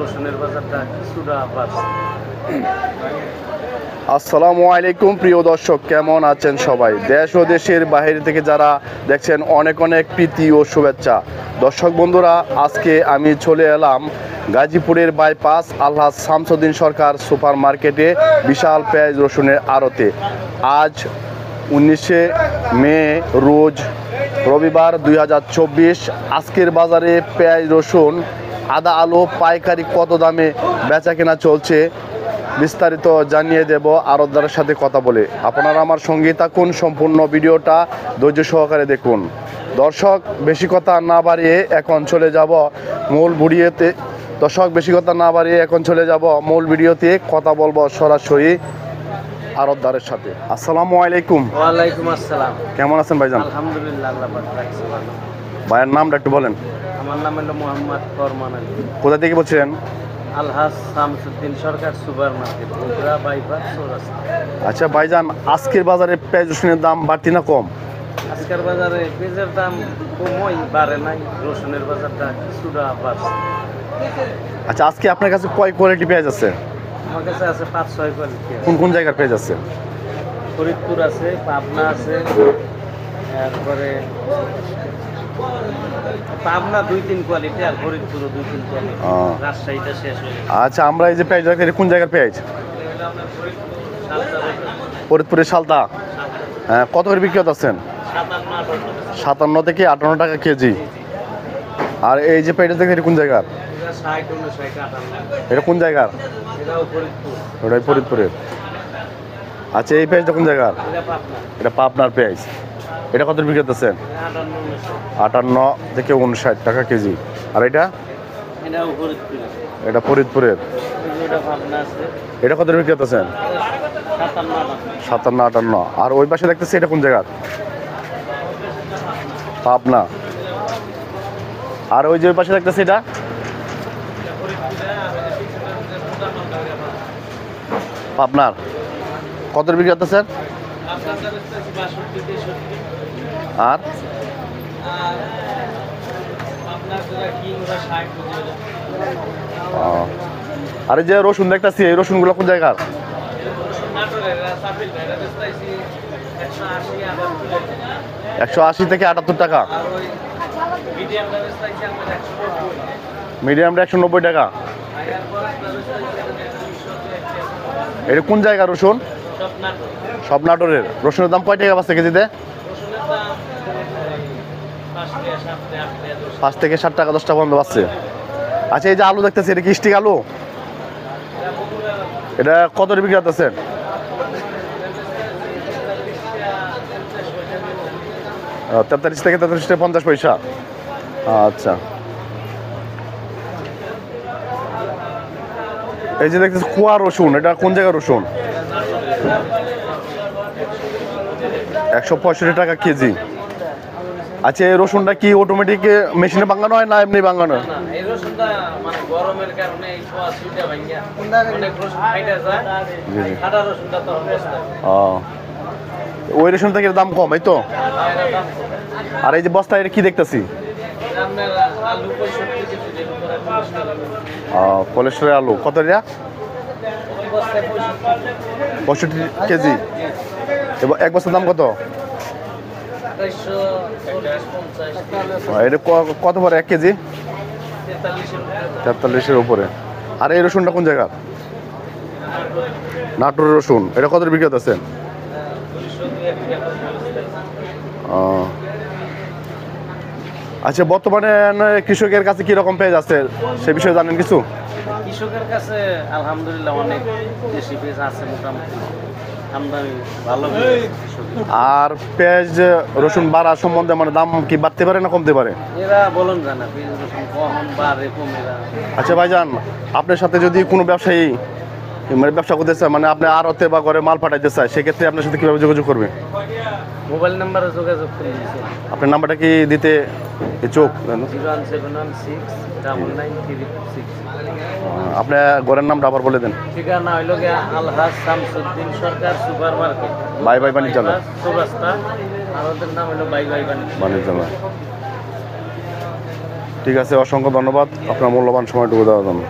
রসুনের বাজারটা কিছুটা বাড়ছে। আসসালামু আলাইকুম প্রিয় দর্শক, কেমন আছেন সবাই? দেশ ও দেশের বাইরে থেকে যারা দেখছেন অনেক অনেক প্রীতি ও শুভেচ্ছা। দর্শক বন্ধুরা, আজকে আমি চলে এলাম গাজীপুরের বাইপাস আলহাজ শামসুদ্দিন সরকার সুপার মার্কেটে বিশাল পেঁয়াজ রসুনের আড়তে। আজ 19শে মে রোজ রবিবার 2024। আজকের বাজারে পেঁয়াজ রসুন আদা আলু পাইকারি কত দামে বেচা কেনা চলছে বিস্তারিত জানিয়ে দেব আড়তদারের সাথে কথা বলে। আপনারা আমার সঙ্গে থাকুন, সম্পূর্ণ ভিডিওটা ধৈর্য সহকারে দেখুন। দর্শক বেশি কথা না বাড়িয়ে এখন চলে যাব মূল ভিডিওতে। মূল ভিডিওতে কথা বলবো সরাসরি আড়তদারের সাথে। আসসালামু আলাইকুম। ওয়ালাইকুম আসসালাম। কেমন আছেন ভাইজান? আলহামদুলিল্লাহ, আল্লাহ পাক রাখছে ভালো। ভাইয়ের নামটা একটু বলেন। আমার নাম হলো মোহাম্মদ ফরমান আলী। কোথা থেকে বলছিলেন? আলহাজ শামসুদ্দিন সরকার সুপার মার্কেট, বগুড়া বাইপাস চৌরাস্তা। আচ্ছা ভাইজান, আজকের বাজারে পেঁয়াজ রসুনের দাম বাড়তি না কম? আজকের বাজারে পেঁয়াজের দাম কমই, বাড়ে নাই। রসুনের বাজারটা কিছুটা বাড়ছে। আচ্ছা, আজকে আপনার কাছে কয় কোয়ালিটি পেঁয়াজ আছে? আমার কাছে আছে 5-6 কোয়ালিটি। কোন কোন জায়গার পেঁয়াজ আছে? ফরিদপুর আছে, পাবনা আছে, তারপরে পাবনা 2-3 কোয়ালিটি, আর ফরিদপুরও 2-3 কোয়ালিটি। রাজশাহীটা শেষ হয়ে গেছে। আচ্ছা, আমরা এই যে পেঁয়াজ রাখি, এটা কোন জায়গার পেঁয়াজ? ফরিদপুরের সালতা। হ্যাঁ, কত করে বিক্রি করতেছেন? 57 থেকে 58 টাকা কেজি। আর এই যে পেঁয়াজ দেখেন, এটা কোন জায়গার? এটা কোন জায়গার? ওটাই ফরিদপুরের। আচ্ছা, এই পেঁয়াজটা কোন জায়গার? এটা পাবনার পেঁয়াজ। এটা কত বিক্রি করতেছেন? 58 থেকে 59 টাকা কেজি। আর এটা? এটা ফরিদপুরের। এটা কত বিক্রি করতেছেন? 57-58। আর ওই পাশে দেখতেছি, এটা কোন জায়গার? পাবনা। আর ওই যে ওই পাশে দেখতেছি, এটা পাবনার। কত বিক্রি করতেছেন? আর আর এই যে রসুন দেখতেছি, এই রসুনগুলো কোন জায়গার? 180 থেকে 78 টাকা। মিডিয়ামটা 190 টাকা। এটা কোন জায়গার রসুন? সব নাটোরের। রসুনের দাম কয় টাকা পাচ্ছে কেজিতে? 5 থেকে 7 টাকা, 10 টাকা পর্যন্ত পাচ্ছে। আচ্ছা, এই যে আলু দেখতেছি, এটা কি স্টিক আলু? এটা কত বিক্রি করতেছেন? 43 থেকে 43 টাকা 50 পয়সা। আচ্ছা, এই যে দেখতেছি কুয়া রসুন, এটা কোন জায়গার রসুন? 165 টাকা কেজি। আচ্ছা, এই রসুনটা কি অটোমেটিক মেশিনে বাঙানো হয় না এমনি বাঙানো? ওই রসুন থেকে দাম কম, এই তো। আর এই যে বস্তা, এটা কি দেখতেছি? কোলেস্ট্রল আলু। কত এটা? 65 কেজি। এক বস্তার দাম কত? এটা কত পরে 1 কেজি? 43-এর উপরে। আর এই রসুনটা কোন জায়গার? নাটোরের রসুন। এটা কত বিক্রি করতেছেন? আচ্ছা, বর্তমানে কৃষকের কাছে কি রকম পেঁয়াজ আছে সে বিষয়ে জানেন কিছু? কৃষকের কাছে আলহামদুলিল্লাহ অনেক দেশি পেঁয়াজ আছে, মোটামুটি আমদানি ভালো। আর পেঁয়াজ রসুন বাড়া সম্বন্ধে মানে দাম কি বাড়তে পারে না কমতে পারে? এরা বলুন জানা পেঁয়াজ রসুন কখন বাড়ে কমে। আচ্ছা ভাইজান, আপনার সাথে যদি কোনো ব্যবসায়ী মানে ব্যবসা করতে চায়, মানে আপনি আড়তে বা ঘরে মাল পাঠাইতে চায়, সেক্ষেত্রে আপনার সাথে কীভাবে যোগাযোগ করবে? মোবাইল নাম্বারে যোগাযোগ করে দিয়েছে। আপনার নাম্বারটা কি দিতে ইচ্ছুক? 01716993326। আপনার ঘরের নামটা আবার বলে দেন। ঠিকানা হইল গিয়া আলহাজ শামসুদ্দিন সরকার সুপার মার্কেট, বাই বাই বাণিজ্যালয় চৌরাস্তা। আমাদের নাম হলো বাই বাই বাণিজ্যালয়। ঠিক আছে, অসংখ্য ধন্যবাদ আপনার মূল্যবান সময়টুকু দেওয়ার জন্য।